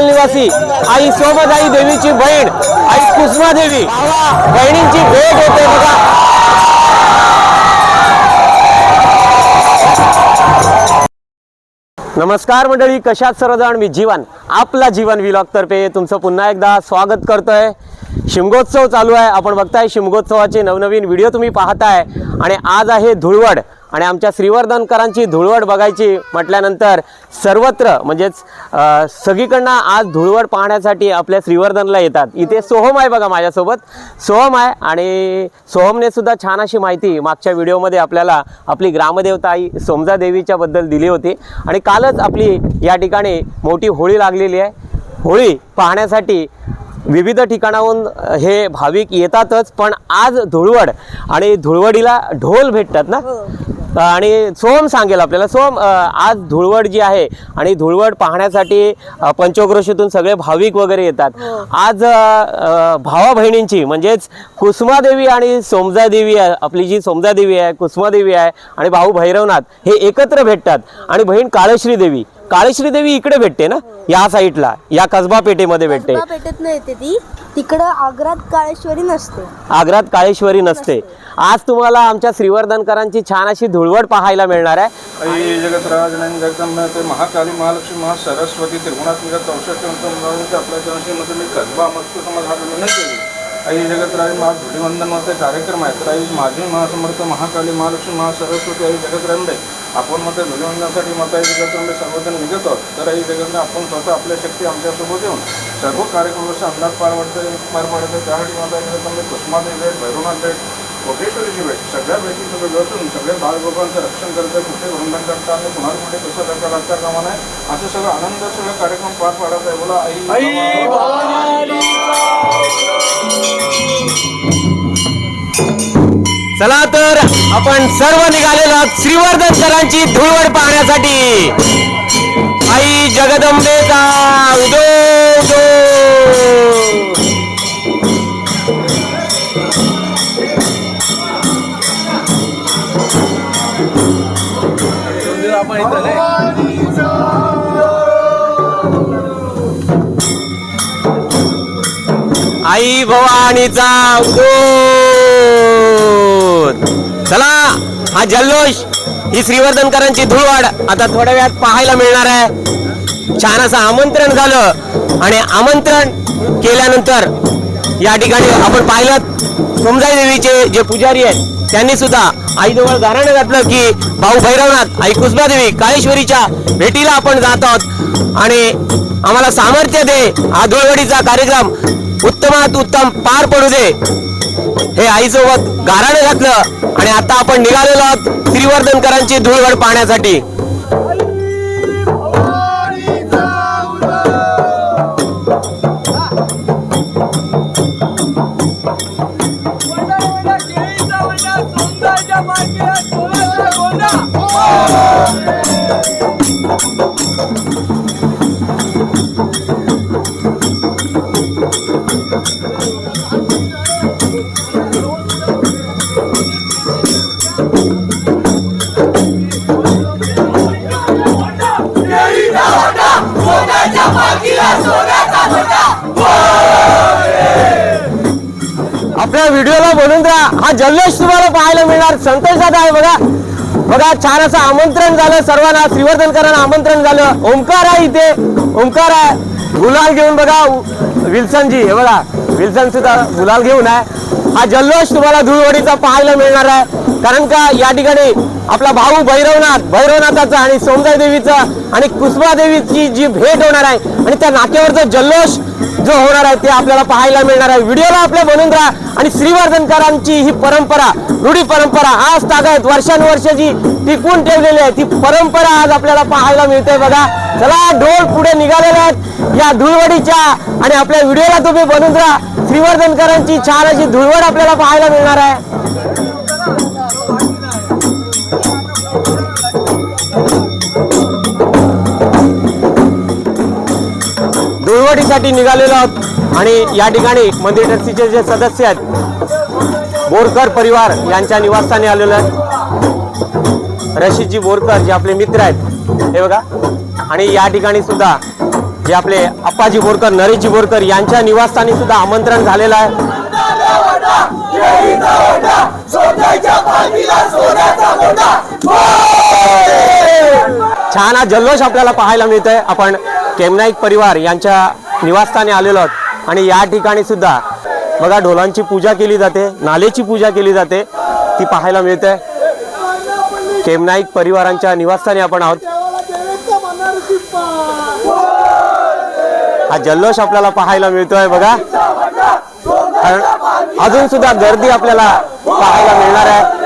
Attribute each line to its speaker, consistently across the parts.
Speaker 1: धुळवड निवासी आई सोमदाई देवीची बहीण आई कुसुमा देवी बहिणींची भेट होते बघा। नमस्कार मंडळी, कशात सर्वजण? मी जीवन, आपला जीवन व्लॉग तर्फे तुमचं पुन्हा एकदा स्वागत करतोय। शिमगोत्सव चालू आहे, आपण बघताय शिमगोत्सवाचे नवनवीन व्हिडिओ तुम्ही पाहताय। आणि आज आहे धुळवड आणि आमच्या श्रीवर्धनकरांची धुळवड बघायची म्हटल्यानंतर सर्वत्र म्हणजेच सगळीकडनं आज धुळवड पाहण्यासाठी आपल्या श्रीवर्धनला येतात। इथे सोहम आहे बघा, माझ्यासोबत सोहम आहे आणि सोहमने सुद्धा छान अशी माहिती मागच्या व्हिडिओमध्ये आपल्याला आपली ग्रामदेवता आई सोमजा देवीच्या बद्दल दिली होती। आणि कालच आपली या ठिकाणी मोठी होळी लागलेली आहे। होळी पाहण्यासाठी विविध ठिकाणाहून हे भाविक येतातच, पण आज धुळवड आणि धुळवडीला ढोल भेटतात ना। आणि सोहम सांगेल आपल्याला। सोहम, आज धुळवड जी आहे आणि धुळवड पाहण्यासाठी पंचक्रोशीतून सगळे भाविक वगैरे येतात। आज भावा बहिणींची म्हणजेच कुसुमा देवी आणि सोमजा देवी आहे, आपली जी सोमजा देवी आहे, कुसुमा देवी आहे आणि भाऊ भैरवनाथ हे एकत्र भेटतात। आणि बहीण काळश्री देवी, काळश्री देवी इकडे भेटते ना, या साईडला, या कसबा पेठेमध्ये भेटते।
Speaker 2: कसबा पेठेत नाही येते ती, तिकडं आग्रात काळेश्वरी नसते,
Speaker 1: आग्रात काळेश्वरी नसते। आज तुम्हाला आमच्या श्रीवर्धनकरांची छान अशी धुळवड पाहायला मिळणार आहे।
Speaker 3: जगतराज जगदंबा ते महाकाली महालक्ष्मी महासरस्वती त्रिगुणात्मिका 64 आपल्या जनसेमध्ये मी कसबा मजकूर समाज हा निर्णय केली। आई जगतराज महा धुळीवंदनमध्ये कार्यक्रम आहे, तर आई माझी महासमर्थ महाकाली महालक्ष्मी महासरस्वती आई जगतरांबे आपण मग धुळीवंदनासाठी मत आई जगतरांबे सर्वजण निघत आहोत। तर आई जगत आपण स्वतः आपल्या शक्ती आमच्यासोबत येऊन सर्व कार्यक्रमाचा अंदाज पार पाडतो। त्यासाठी मत आई जगतरांबे कुसुमादेवी भेट, भैरवनाथ भेट, कोटेश्वरीची भेट, सगळ्या भेटी सगळं बसून सगळे बाळगोपांचं रक्षण करतं, कुठे वृंदन करता आणि कुणाला कुठे कसं करता लागता कामा नाही, असं सगळं आनंद सगळं कार्यक्रम पार पाडत आहे। बोला आई।
Speaker 1: चला तर आपण सर्व निघालेलो आहोत श्रीवर्धनकरांची धुळवड पाहण्यासाठी। आई जगदंबेचा उदो उदो। आई भवानीचा उदो। चला, हा जल्लोष, ही श्रीवर्धनकरांची धुळवड आता थोड्या वेळात पाहायला मिळणार आहे। छान असं आमंत्रण झालं आणि आमंत्रण केल्यानंतर या ठिकाणी आपण पाहिलं सोमजाई देवीचे जे पुजारी आहेत त्यांनी सुद्धा आईजवळ गाणं घातलं की भाऊ भैरवनाथ आई कुसुमा देवी काळेश्वरीच्या भेटीला आपण जात आहोत आणि आम्हाला सामर्थ्य दे, हा धुळवडीचा कार्यक्रम उत्तमात उत्तम पार पडू दे, हे आईसोबत गाराणं घातलं। आणि आता आपण निघालेलो आहोत श्रीवर्धनकरांची धुळवड पाहण्यासाठी। आपल्या व्हिडिओला बोलून द्या, हा जल्लोष तुम्हाला पाहायला मिळणार। संतोषात आहे बघा बघा, छान असं आमंत्रण झालं सर्वांना, श्रीवर्धनकरांना आमंत्रण झालं। ओंकार आहे इथे, ओंकार आहे गुलाल घेऊन बघा, विल्सनजी हे बघा, विल्सन सुद्धा गुलाल घेऊन आहे। हा जल्लोष तुम्हाला धुळवडीचा पाहायला मिळणार आहे, कारण का या ठिकाणी आपला भाऊ भैरवनाथाचा आणि सोमजाई देवीचा आणि कुसुमा देवीची जी भेट होणार आहे आणि त्या नाक्यावरचा जल्लोष जो होणार आहे ते आपल्याला पाहायला मिळणार आहे। व्हिडिओला आपल्या बनवून राहा आणि श्रीवर्धनकरांची ही परंपरा, रूढी परंपरा आज तागत वर्षानुवर्ष जी टिकून ठेवलेली आहे ती परंपरा आज आपल्याला पाहायला मिळते बघा। चला, ढोल पुढे निघालेले आहेत या धुळवडीच्या आणि आपल्या व्हिडिओला तुम्ही बनवून राहा। श्रीवर्धनकरांची छान अशी धुळवड आपल्याला पाहायला मिळणार आहे। धुळवडीसाठी निघालेलो आहोत आणि या ठिकाणी मंदिर ट्रस्टीचे जे सदस्य आहेत बोरकर परिवार यांच्या निवासस्थानी आलेलो आहे। रशीदजी बोरकर जे आपले मित्र आहेत हे बघा, आणि या ठिकाणी सुद्धा जे आपले अप्पाजी बोरकर, नरेशजी बोरकर यांच्या निवासस्थानी सुद्धा आमंत्रण झालेलं आहे. छान हा जल्लोष आपल्याला पाहायला मिळतोय. आपण केमनाईक परिवार यांच्या निवासस्थानी आलेलो आहोत आणि या ठिकाणी सुद्धा बघा ढोलांची पूजा केली जाते, नालेची पूजा केली जाते, ती पाहायला मिळते. केमनाईक परिवारांच्या निवासस्थानी आपण आहोत. हा जल्लोष आपल्याला पाहायला मिळतोय बघा. कारण अजून सुद्धा गर्दी आपल्याला पाहायला मिळणार आहे.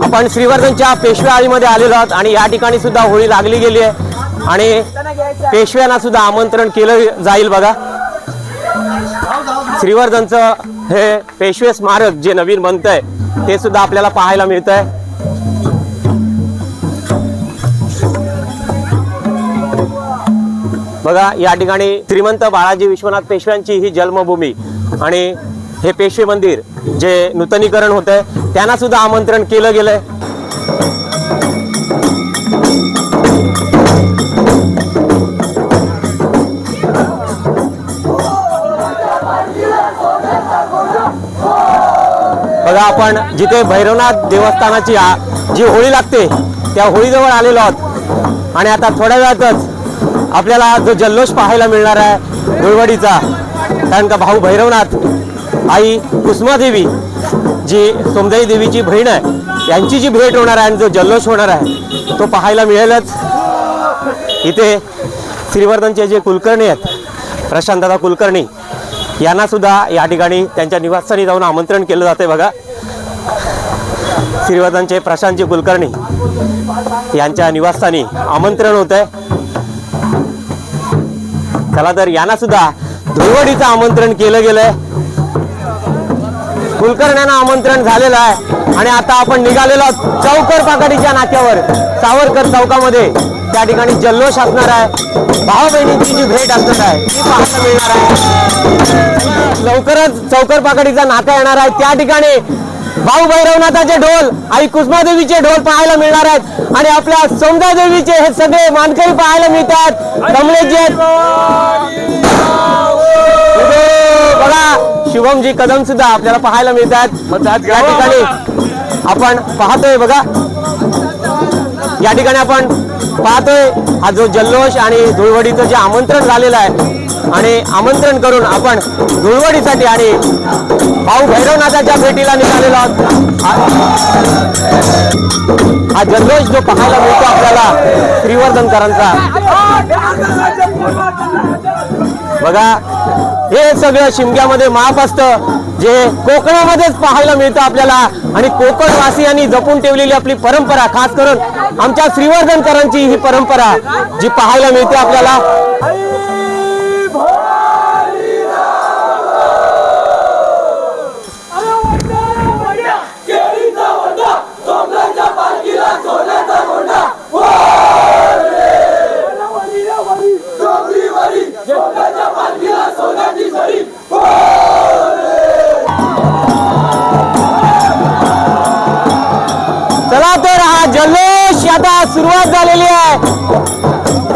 Speaker 1: आपण श्रीवर्धनच्या पेशव्याआळीमध्ये आलेलो आहोत आणि या ठिकाणी सुद्धा होळी लागली गेली आहे आणि पेशव्यांना सुद्धा आमंत्रण केलं जाईल बघा. श्रीवर्धनचं हे पेशवे स्मारक जे नवीन बनतंय ते सुद्धा आपल्याला पाहायला मिळतंय. बघा या ठिकाणी श्रीमंत बाळाजी विश्वनाथ पेशव्यांची ही जन्मभूमी आणि हे पेशवे मंदिर जे नूतनीकरण होतंय त्यांना सुद्धा आमंत्रण केलं गेलंय. बघा आपण जिथे भैरवनाथ देवस्थानाची जी होळी लागते त्या होळीजवळ आलेलो आहोत आणि आता थोड्या वेळातच आपल्याला जो जल्लोष पाहायला मिळणार आहे धुळवडीचा. कारण का भाऊ भैरवनाथ, आई कुसुमादेवी जी सोमदेवी देवीची बहीण आहे यांची जी भेट होणार आहे आणि जो जल्लोष होणार आहे तो पाहायला मिळेलच. इथे श्रीवर्धनचे जे कुलकर्णी आहेत प्रशांतदादा कुलकर्णी यांना सुद्धा या ठिकाणी त्यांच्या निवासस्थानी जाऊन आमंत्रण केलं जाते बघा. श्रीवर्धनचे प्रशांतजी कुलकर्णी यांच्या निवासस्थानी आमंत्रण होत आहे. चला तर यांना सुद्धा धुळवडीचं आमंत्रण केलं गेलंय. कुलकर्ण्यांना आमंत्रण झालेलं आहे आणि आता आपण निघालेलो आहोत चौकर पाकळीच्या नाक्यावर. सावरकर चौकामध्ये त्या ठिकाणी जल्लोष असणार आहे, भाऊ बहिणींची जी भेट असणार आहे ती पाहायला मिळणार आहे. लवकरच चौकर पाकळीचा नाका येणार आहे. त्या ठिकाणी भाऊ भैरवनाथाचे ढोल, आई कुसुमादेवीचे ढोल पाहायला मिळणार आहेत आणि आपल्या सोमदेवीचे हे सगळे मानकरी पाहायला मिळतात. कमलेशजी बघा, शुभमजी कदम सुद्धा आपल्याला पाहायला मिळतात. या ठिकाणी आपण पाहतोय बघा, या ठिकाणी आपण पाहतोय हा जो जल्लोष आणि धुळवडीचं जे आमंत्रण झालेलं आहे आणि आमंत्रण करून आपण धुळवडीसाठी आणि भाऊ भैरवनाथाच्या भेटीला निघालेलो आहोत. हा जल्लोष जो पाहायला मिळतो आपल्याला श्रीवर्धनकरांचा बघा, हे सगळं शिमग्यामध्ये माप असतं जे कोकणामध्येच पाहायला मिळतं आपल्याला. आणि कोकणवासियांनी जपून ठेवलेली आपली परंपरा, खास करून आमच्या श्रीवर्धनकरांची ही परंपरा जी पाहायला मिळते आपल्याला. चला तर हा जल्लोष आता सुरुवात झालेली आहे.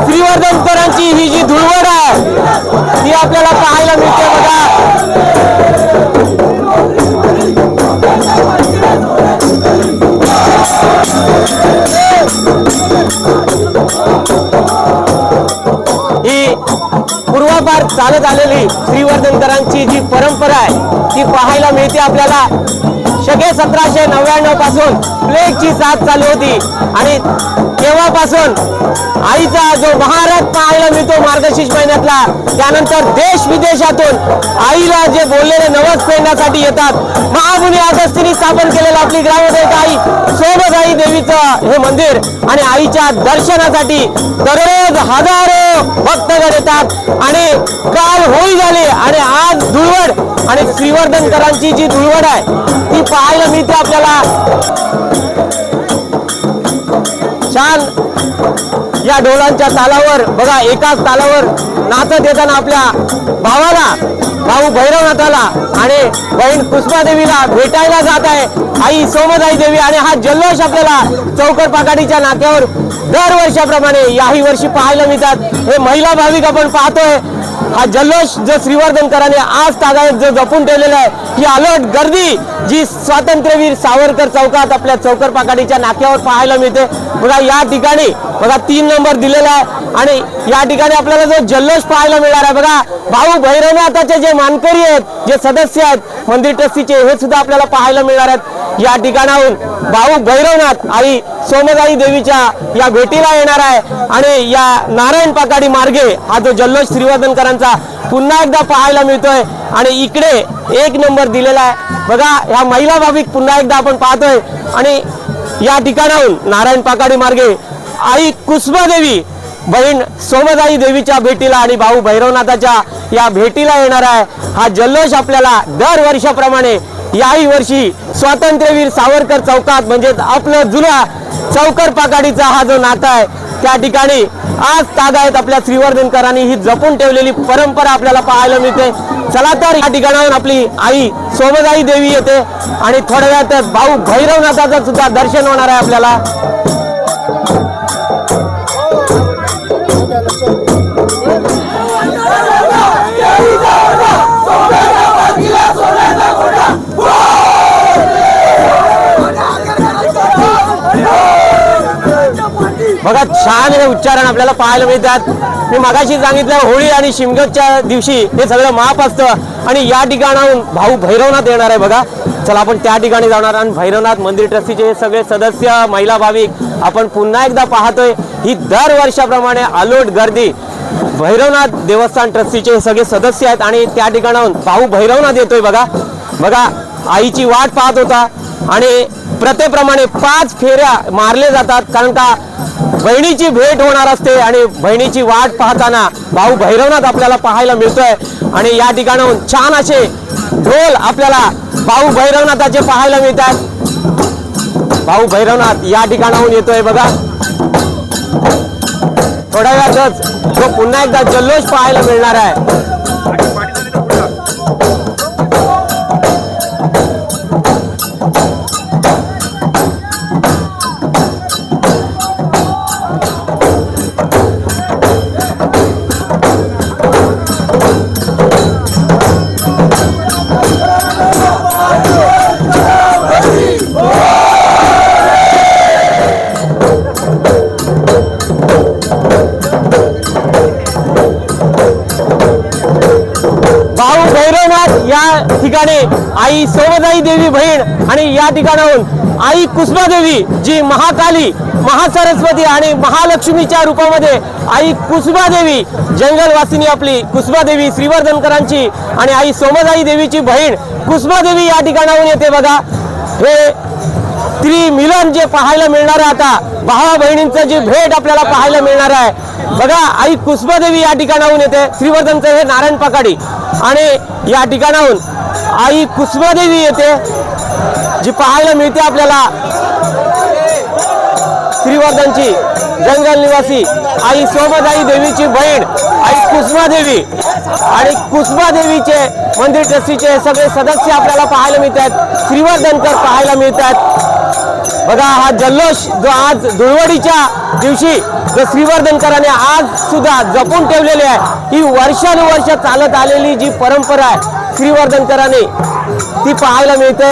Speaker 1: श्रीवर्धनकरांची ही जी धुळवड आहे ती आपल्याला पाहायला मिळते बघा. ही पूर्वापार चालत आलेली श्रीवर्धनकरांची जी परंपरा आहे ती पाहायला मिळते आपल्याला. शके 1799 पासून प्लेगची साथ चालू होती आणि तेव्हापासून आईचा जो महाराज पाहायला मिळतो मार्गशीर्ष महिन्यातला, त्यानंतर देश विदेशातून आईला जे बोललेले नवस फेडण्यासाठी येतात. महामुनी अगस्तींनी स्थापन केलेलं आपली ग्रामदेवता आई सोमदेवी देवीचं हे मंदिर आणि आईच्या दर्शनासाठी दररोज हजारो भक्तगण येतात आणि काल होळी झाली आणि आज धुळवड आणि श्रीवर्धनकरांची जी धुळवड आहे ती पाहायला मिळते आपल्याला. छान या ढोलांच्या तालावर बघा, एकाच तालावर नाचत येताना आपल्या भावाला, भाऊ भैरवनाथाला आणि बहीण कुसुमादेवीला भेटायला जात आहे. आई सोमदाई देवी आणि हा जल्लोष आपल्याला चौकर पाकाडीच्या नाक्यावर दरवर्षाप्रमाणे याही वर्षी पाहायला मिळतात। हे महिला भाविक आपण पाहतोय, हा जल्लोष जो श्रीवर्धनकरांनी आज तागायत जो जपून ठेवलेला आहे, ही अलोट गर्दी जी स्वातंत्र्यवीर सावरकर चौकात आपल्या चौकर पाकाडीच्या नाक्यावर पाहायला मिळते। बघा या ठिकाणी बघा 3 नंबर दिलेला आहे आणि या ठिकाणी आपल्याला जो जल्लोष पाहायला मिळणार आहे, बघा भाऊ भैरवनाथाचे जे मानकरी आहेत, जे सदस्य आहेत मंदिर ट्रस्टीचे, हे सुद्धा आपल्याला पाहायला मिळणार आहेत। या ठिकाणाहून भाऊ भैरवनाथ आई सोमदाई देवीच्या या भेटीला येणार आहे आणि या नारायण पाकाडी मार्गे हा जो जल्लोष श्रीवर्धनकरांचा पुन्हा एकदा पाहायला मिळतोय आणि इकडे 1 नंबर दिलेला आहे। बघा ह्या महिला भाविक पुन्हा एकदा आपण पाहतोय आणि या ठिकाणाहून नारायण पाकाडी मार्गे आई कुसुमा देवी बहीण सोमदाई देवीच्या भेटीला आणि भाऊ भैरवनाथाच्या या भेटीला येणार आहे। हा जल्लोष आपल्याला दरवर्षाप्रमाणे याही वर्षी स्वातंत्र्यवीर सावरकर चौकात म्हणजे आपलं जुना चौकर पाकाडीचा हा जो नाता आहे त्या ठिकाणी आज तागायत आपल्या श्रीवर्धनकरांनी ही जपून ठेवलेली परंपरा आपल्याला पाहायला मिळते। चला तर या ठिकाणाहून आपली आई सोमदाई देवी येते आणि थोड्या वेळात भाऊ भैरवनाथाचं सुद्धा दर्शन होणार आहे आपल्याला। बघा छान हे उच्चारण आपल्याला पाहायला मिळतात। मी मगाशी सांगितलं होळी आणि शिमगोत्सवाच्या दिवशी हे सगळं माप असतं आणि या ठिकाणाहून भाऊ भैरवनाथ येणार आहे। बघा चला आपण त्या ठिकाणी जाणार आणि भैरवनाथ मंदिर ट्रस्टीचे हे सगळे सदस्य महिला भाविक आपण पुन्हा एकदा पाहतोय। ही दरवर्षाप्रमाणे अलोट गर्दी भैरवनाथ देवस्थान ट्रस्टीचे हे सगळे सदस्य आहेत आणि त्या ठिकाणाहून भाऊ भैरवनाथ येतोय। बघा बघा आईची वाट पाहत होता आणि प्रथेप्रमाणे 5 फेऱ्या मारले जातात कारण का बहिणीची भेट होणार असते आणि बहिणीची वाट पाहताना भाऊ भैरवनाथ आपल्याला पाहायला मिळतोय आणि या ठिकाणाहून छान असे ढोल आपल्याला भाऊ भैरवनाथाचे पाहायला मिळतात। भाऊ भैरवनाथ या ठिकाणाहून येतोय। बघा थोड्या वेळातच तो पुन्हा एकदा जल्लोष पाहायला मिळणार आहे। ठिकाणी आई सोमदाई देवी बहीण आणि या ठिकाणाहून आई कुसुमा देवी जी महाकाली महासरस्वती आणि महालक्ष्मीच्या रूपामध्ये आई कुसुमा देवी जंगलवासिनी आपली कुसुमा देवी श्रीवर्धनकरांची आणि आई सोमदाई देवीची बहीण कुसुमा देवी या ठिकाणाहून येते। बघा हे त्रिमिलन जे पाहायला मिळणार आहे, आता भावा बहिणींचं जी भेट आपल्याला पाहायला मिळणार आहे। बघा आई कुसुमा देवी या ठिकाणाहून येते, श्रीवर्धनचं हे नारायण पाकाडी आणि या ठिकाणाहून आई कुसुमा देवी येते जी पाहायला मिळते आपल्याला श्रीवर्धनची जंगल निवासी आई सोमदाई देवीची बहीण आई कुसुमा देवी आणि कुसुमा देवीचे मंदिर ट्रस्टीचे सगळे सदस्य आपल्याला पाहायला मिळतात, श्रीवर्धनकर पाहायला मिळतात। बघा हा जल्लोष जो आज धुळवडीच्या दिवशी जो श्रीवर्धनकरांनी आज सुद्धा जपून ठेवलेली आहे, ही वर्षानुवर्ष चालत आलेली जी परंपरा आहे श्रीवर्धनकरांनी ती पाहायला मिळते।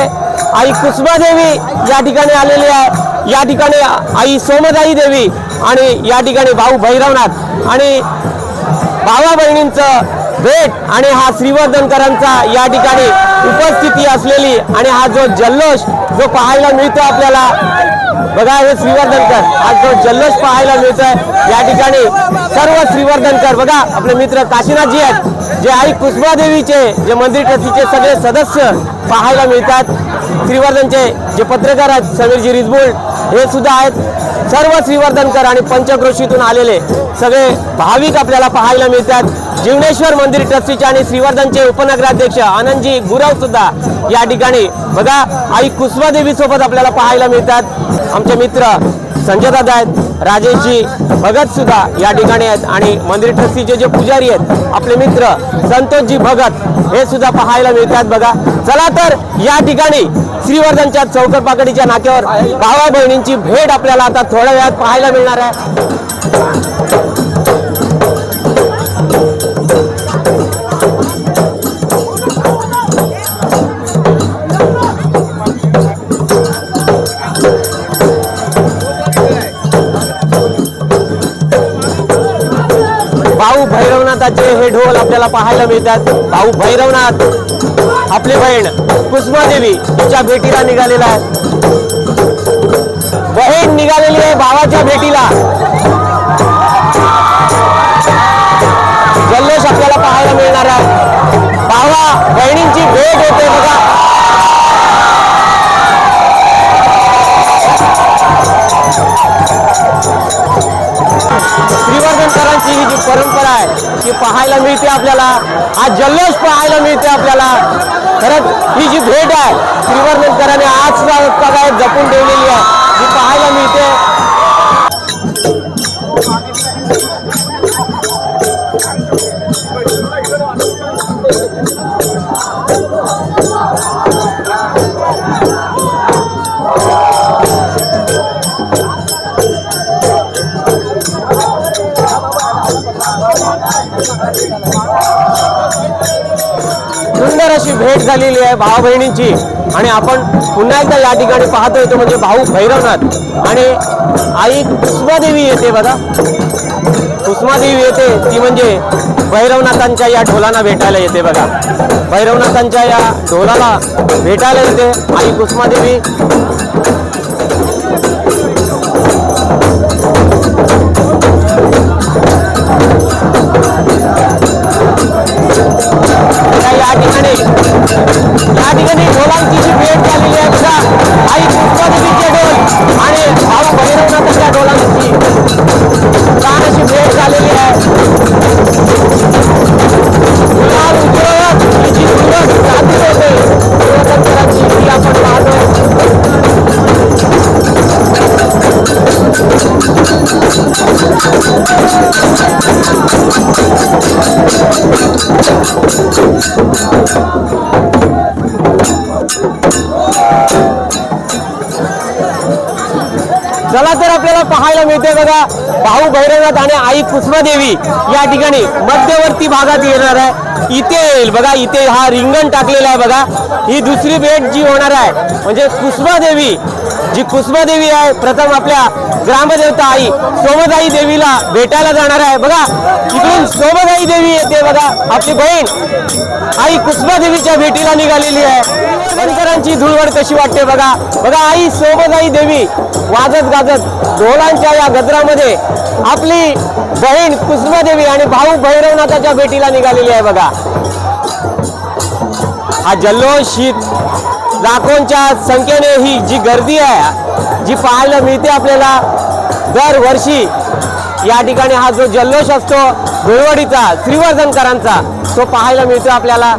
Speaker 1: आई कुसुमा देवी या ठिकाणी आलेली आहे, या ठिकाणी आई सोमदाई देवी आणि या ठिकाणी भाऊ भैरवनाथ आणि भावा बहिणींचं भेट आणि हा श्रीवर्धनकरांचा या ठिकाणी उपस्थिती असलेली आणि हा जो जल्लोष जो पाहायला मिळतो आपल्याला, बघा हे श्रीवर्धनकर हा जो जल्लोष पाहायला मिळतोय या ठिकाणी सर्व श्रीवर्धनकर बघा आपले मित्र काशीनाथजी आहेत जे आई कुसुमा देवीचे जे मंदिर ट्रस्टीचे सगळे सदस्य पाहायला मिळतात, श्रीवर्धनचे जे पत्रकार आहेत समीरजी रिजबुल हे सुद्धा आहेत, सर्व श्रीवर्धनकर आणि पंचक्रोशीतून आलेले सगळे भाविक आपल्याला पाहायला मिळतात। जीवनेश्वर मंदिर ट्रस्टीचे आणि श्रीवर्धनचे उपनगराध्यक्ष आनंदजी गुरव सुद्धा या ठिकाणी बघा आई कुसुमा देवी सोबत आपल्याला पाहायला मिळतात। आमचे मित्र संजय दादा आहेत, राजेशजी भगत सुद्धा या ठिकाणी आहेत आणि मंदिर ट्रस्टीचे जे पुजारी आहेत आपले मित्र संतोषजी भगत हे सुद्धा पाहायला मिळतात बघा. चला तर या ठिकाणी श्रीवर्धनच्या चौकरपाकडीच्या नाक्यावर भावा बहिणींची भेट आपल्याला आता थोड्या वेळात पाहायला मिळणार आहे. भाऊ भैरवनाथाचे हे ढोल आपल्याला पाहायला मिळतात. भाऊ भैरवनाथ आपली बहीण कुसुमादेवी तिच्या भेटीला निघालेला आहे. बहीण निघालेली आहे भावाच्या भेटीला. जल्लोष आपल्याला पाहायला मिळणार आहे. भावा बहिणींची भेट होते बघा. श्रीवर्धनकरांची ही जी परंपरा आहे ती पाहायला मिळते आपल्याला. हा जल्लोष पाहायला मिळते आपल्याला. खरंच ही जी भेट आहे श्रीवर्धनकरांनी आज काय जपून ठेवलेली आहे ती पाहायला मिळते. सुंदर अशी भेट झालेली आहे भाऊ बहिणींची आणि आपण पुन्हा एकदा या ठिकाणी पाहतोय तो म्हणजे भाऊ भैरवनाथ आणि आई कुसुमादेवी येते बघा. कुसुमादेवी येते ती म्हणजे भैरवनाथांच्या या ढोलांना भेटायला येते बघा. भैरवनाथांच्या या ढोलाला भेटायला येते आई कुसुमादेवी. या ठिकाणी ढोलांची जी भेट झालेली आहे बघा. आई कुसुमादेवीचे ढोल आणि भाऊ भैरवनाथांच्या ढोलांची छान अशी भेट झालेली आहे. गुलाल उजळत ही जी सुरत जाती होते शिवशंकरांची ती आपण पाहतोय. चला तर आपल्याला पाहायला मिळते बघा भाऊ भैरवनाथ आणि आई कुसुमादेवी या ठिकाणी मध्यवर्ती भागात येणार आहे. इथे येईल बघा. इथे हा रिंगण टाकलेला आहे बघा. ही दुसरी भेट जी होणार आहे म्हणजे कुसुमादेवी जी कुसुमादेवी आहे प्रथम आपल्या ग्रामदेवता आई सोमदाई देवीला भेटायला जाणार आहे बघा. इकडून सोमदाई देवी येते बघा. आपली बहीण आई कुसुमादेवीच्या भेटीला निघालेली आहे. शंकरांची धुळवड कशी वाटते बघा. बघा आई सोमदाई देवी वाजत गाजत ढोलांच्या या गजरामध्ये आपली बहीण कुसुमादेवी आणि भाऊ भैरवनाथाच्या भेटीला निघालेली आहे बघा. हा जल्लोष ही लाखोंच्या संख्येने ही जी गर्दी आहे जी पाहायला मिळते आपल्याला दरवर्षी या ठिकाणी. हा जो जल्लोष असतो धुळवडीचा श्रीवर्धनकरांचा तो पाहायला मिळतो आपल्याला.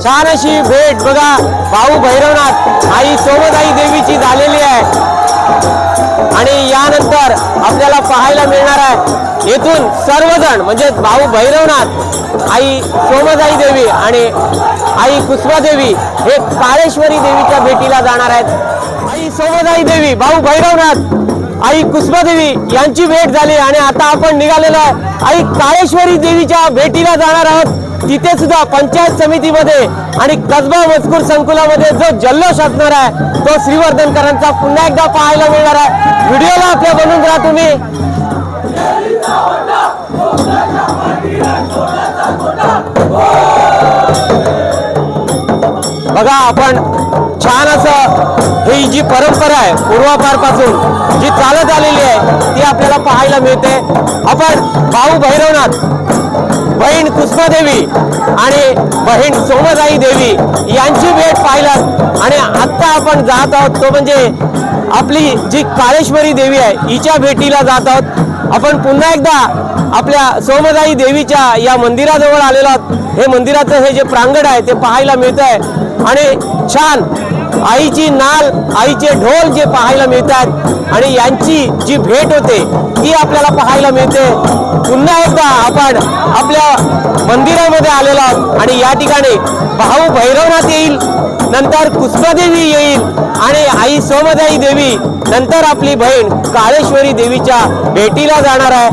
Speaker 1: छान अशी भेट बघा भाऊ भैरवनाथ आई सोमदाई देवीची झालेली आहे आणि यानंतर आपल्याला पाहायला मिळणार आहे येथून सर्वजण म्हणजे भाऊ भैरवनाथ आई सोमदाई देवी आणि आई कुसुमादेवी हे काळेश्वरी देवीच्या भेटीला जाणार आहेत. आई सोमदाई देवी भाऊ भैरवनाथ आई कुसुमादेवी यांची भेट झाली आणि आता आपण निघालेलो आहे आई काळेश्वरी देवीच्या भेटीला जाणार आहोत. तिथे सुद्धा पंचायत समितीमध्ये आणि कसबा मजकूर संकुलामध्ये जो जल्लोष असणार आहे तो श्रीवर्धनकरांचा पुन्हा एकदा पाहायला मिळणार आहे. व्हिडिओला आपल्या बनवून राहा तुम्ही. बघा आपण छान असं ही जी परंपरा आहे पूर्वापारपासून जी चालत आलेली आहे ती आपल्याला पाहायला मिळते. आपण भाऊ भैरवनाथ बहीण कुसुमादेवी आणि बहीण सोमदाई देवी यांची भेट पाहिलात आणि आत्ता आपण जात आहोत तो म्हणजे आपली जी काळेश्वरी देवी आहे हिच्या भेटीला जात आहोत। आपण पुन्हा एकदा आपल्या सोमदाई देवीच्या या मंदिराजवळ आलेलो आहोत। हे मंदिराचं हे जे प्रांगण आहे ते पाहायला मिळत आहे आणि छान आईची नाल आईचे ढोल जे पाहायला मिळतात आणि यांची जी भेट होते ती आपल्याला पाहायला मिळते। पुन्हा एकदा आपण आपल्या मंदिरामध्ये आलेलो आहोत आणि या ठिकाणी भाऊ भैरवनाथ येईल, नंतर कुसुमादेवी येईल आणि आई सोमदाई देवी, नंतर आपली बहीण काळेश्वरी देवीच्या भेटीला जाणार आहे।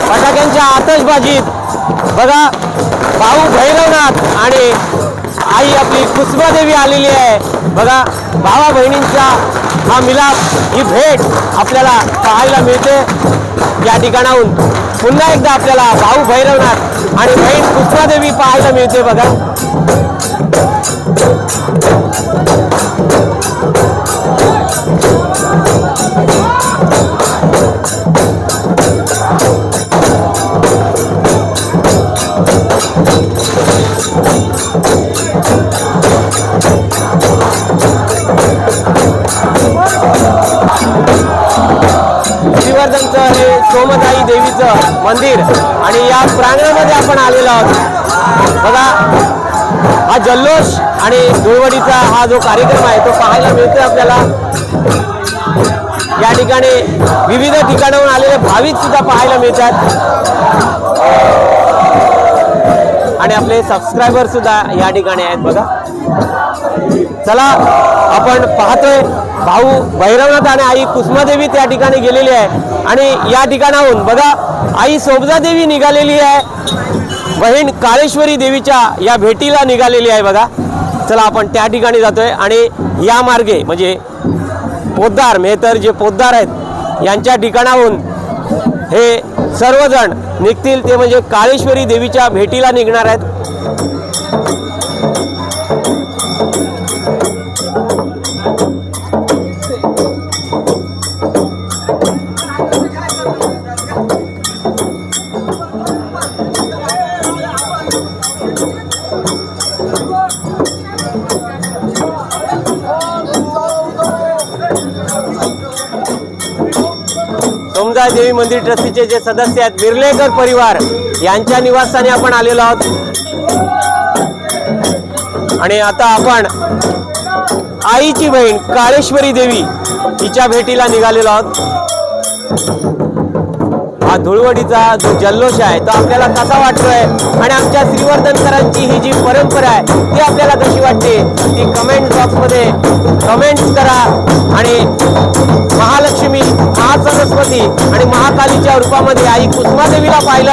Speaker 1: फटाक्यांच्या आतषबाजीत बघा भाऊ भैरवनाथ आणि आई आपली कुसुमादेवी आलेली आहे। बघा भावा बहिणींचा हा मिलाप, ही भेट आपल्याला पाहायला मिळते। या ठिकाणाहून पुन्हा एकदा आपल्याला भाऊ भैरवनाथ आणि बहीण कुसुमादेवी पाहायला मिळते। बघा श्रीवर्धनचं हे सोमदाई देवीचं मंदिर आणि या प्रांगणामध्ये आपण आलेलो आहोत। बघा हा जल्लोष आणि धुळवडीचा हा जो कार्यक्रम आहे तो पाहायला मिळतोय आपल्याला। या ठिकाणी विविध ठिकाणाहून आलेले भाविक सुद्धा पाहायला मिळतात आणि आपले सबस्क्रायबर सुद्धा या ठिकाणी आहेत। बघा चला आपण पाहतोय भाऊ भैरवनाथ आणि आई कुसुमादेवी त्या ठिकाणी गेलेली आहे आणि या ठिकाणाहून बघा आई सोमदादेवी निघालेली आहे, बहीण काळेश्वरी देवीच्या या भेटीला निघालेली आहे। बघा चला आपण त्या ठिकाणी जातोय आणि या मार्गे म्हणजे पोद्दार मेहतर जे पोद्दार आहेत यांच्या ठिकाणाहून हे सर्वजण निघतील, ते म्हणजे काळेश्वरी देवीच्या भेटीला निघणार आहेत। सोमदाई देवी मंदिर ट्रस्टीचे जे सदस्य आहेत बिर्लेकर परिवार यांच्या निवासस्थानी आपण आलेलो आहोत आणि आता आपण आईची बहीण काळेश्वरी देवी हिच्या भेटीला निघालेलो आहोत। हा धुळवडीचा जो जल्लोष आहे तो आपल्याला कसा वाटतोय आणि आमच्या श्रीवर्धनकरांची ही जी परंपरा आहे ती आपल्याला कशी वाटते ती कमेंट बॉक्समध्ये कमेंट्स करा आणि महालक्ष्मी, महासरस्वती आणि महाकालीच्या रूपामध्ये आई कुसुमादेवीला पाहिलं।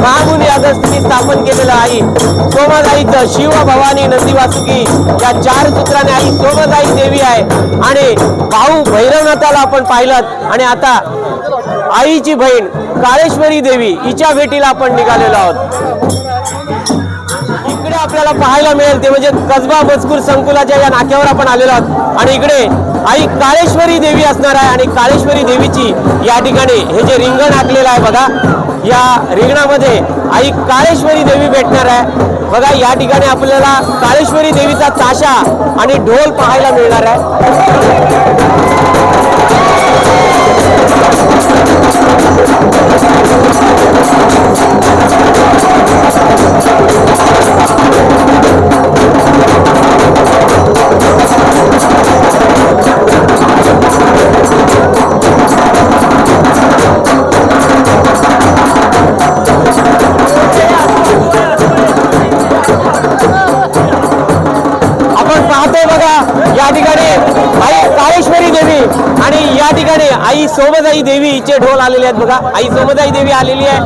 Speaker 1: महामुनी अगस्तींनी स्थापन केलेलं आई सोमदाईचं शिव भवानी नंदी वासुकी या 4 सूत्राने आई सोमदाई देवी आहे आणि भाऊ भैरवनाथाला आपण पाहिलं आणि आता आईची बहीण काळेश्वरी देवी हिच्या भेटीला आपण निघालेलो आहोत। इकडे आपल्याला पाहायला मिळेल ते म्हणजे कसबा मजकूर संकुलाच्या या नाक्यावर आपण आलेलो आहोत आणि इकडे आई काळेश्वरी देवी असणार आहे आणि काळेश्वरी देवीची या ठिकाणी हे जे रिंगण आखलेलं आहे बघा, या रिंगणामध्ये आई काळेश्वरी देवी भेटणार आहे। बघा या ठिकाणी आपल्याला काळेश्वरी देवीचा ताशा आणि ढोल पाहायला मिळणार आहे। या ठिकाणी आई काळेश्वरी देवी आणि या ठिकाणी आई सोमदाई देवी हिचे ढोल आलेले आहेत। बघा आई सोमदाई देवी आलेली आहे,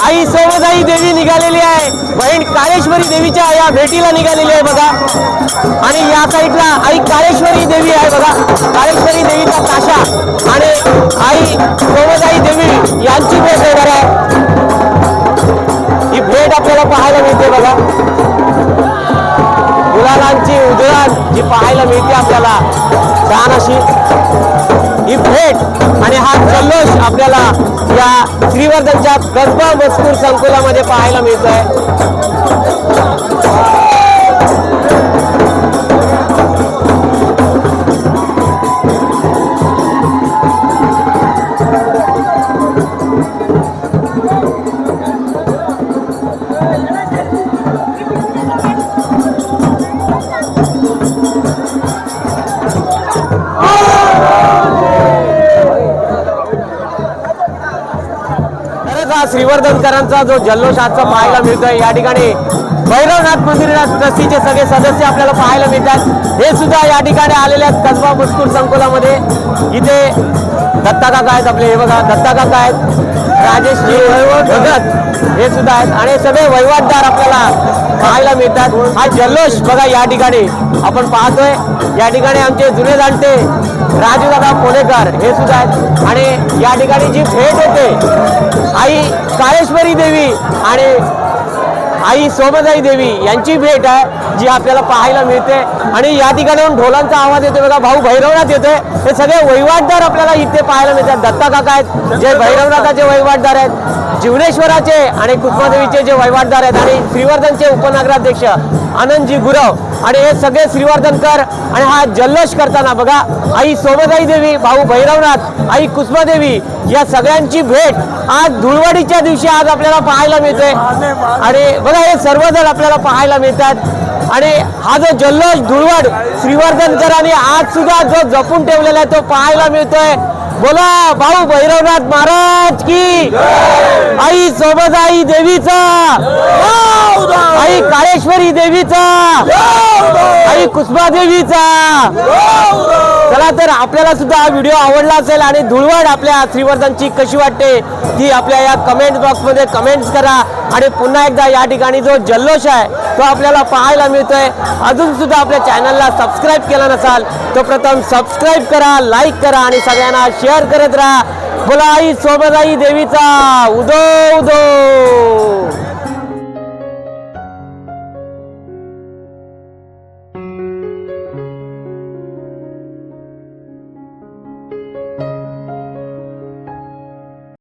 Speaker 1: आई सोमदाई देवी निघालेली आहे, बहीण काळेश्वरी देवीच्या या भेटीला निघालेली आहे। बघा आणि या साईडला आई काळेश्वरी देवी आहे। बघा काळेश्वरी देवीचा ताशा आणि आई सोमदाई देवी यांची भेट होणार आहे। ही भेट आपल्याला पाहायला मिळते। बघा गुलालांची उधळण जी पाहायला मिळते आपल्याला छान अशी ही भेट आणि हा जल्लोष आपल्याला या श्रीवर्धनच्या कसबा मजकूर संकुलामध्ये पाहायला मिळतोय. खरंच हा श्रीवर्धनकरांचा जो जल्लोष आजचा पाहायला मिळतोय. या ठिकाणी भैरवनाथ मंदिर ट्रस्टीचे सगळे सदस्य आपल्याला पाहायला मिळतात. हे सुद्धा या ठिकाणी आलेले आहेत कसबा मजकूर संकुलामध्ये. इथे दत्ता काका आहेत आपले, हे बघा दत्ता काका आहेत, राजेशजी भगत हे सुद्धा आहेत आणि सगळे वहिवाटदार आपल्याला पाहायला मिळतात. हा जल्लोष बघा या ठिकाणी आपण पाहतोय. या ठिकाणी आमचे जुने जाणते राजूदादा कोलेकर हे सुद्धा आहेत आणि या ठिकाणी जी भेट होते आई काळेश्वरी देवी आणि आई सोमदाई देवी यांची भेट आहे जी आपल्याला पाहायला मिळते. आणि या ठिकाणाहून ढोलांचा आवाज येतो बघा, भाऊ भैरवनाथ येतोय. हे सगळे वहिवाटदार आपल्याला इथे पाहायला मिळतात. दत्ता काका आहेत जे भैरवनाथाचे वहिवाटदार आहेत, जीवनेश्वराचे आणि कुसुमादेवीचे जे वहिवाटदार आहेत आणि श्रीवर्धनचे उपनगराध्यक्ष आनंदजी गुरव आणि हे सगळे श्रीवर्धनकर. आणि हा जल्लोष करताना बघा आई सोमदाई देवी, भाऊ भैरवनाथ, आई कुसुमादेवी या सगळ्यांची भेट आज धुळवडीच्या दिवशी आज आपल्याला पाहायला मिळते. आणि बघा हे सर्वजण आपल्याला पाहायला मिळतात आणि हा जो जल्लोष धुळवड श्रीवर्धनकरांनी आज सुद्धा जो जपून ठेवलेला आहे तो पाहायला मिळतोय. बोला भाऊ भैरवनाथ महाराज की, आई सोमदाई देवीचा, आई काळेश्वरी देवीचा, आई कुसुमा देवीचा. चला तर आपल्याला सुद्धा हा व्हिडिओ आवडला असेल आणि धुळवड आपल्या श्रीवर्धनची कशी वाटते ती आपल्या या कमेंट बॉक्समध्ये कमेंट्स करा. आणि पुन्हा एकदा या ठिकाणी जो जल्लोष आहे तो आपल्याला पाहायला मिळतोय. अजून सुद्धा आपल्या चॅनलला सबस्क्राईब केला नसाल तो प्रथम सबस्क्राईब करा, लाईक करा आणि सगळ्यांना शेअर करत राहा. बोला आई सोमदाई देवीचा उदो उदो.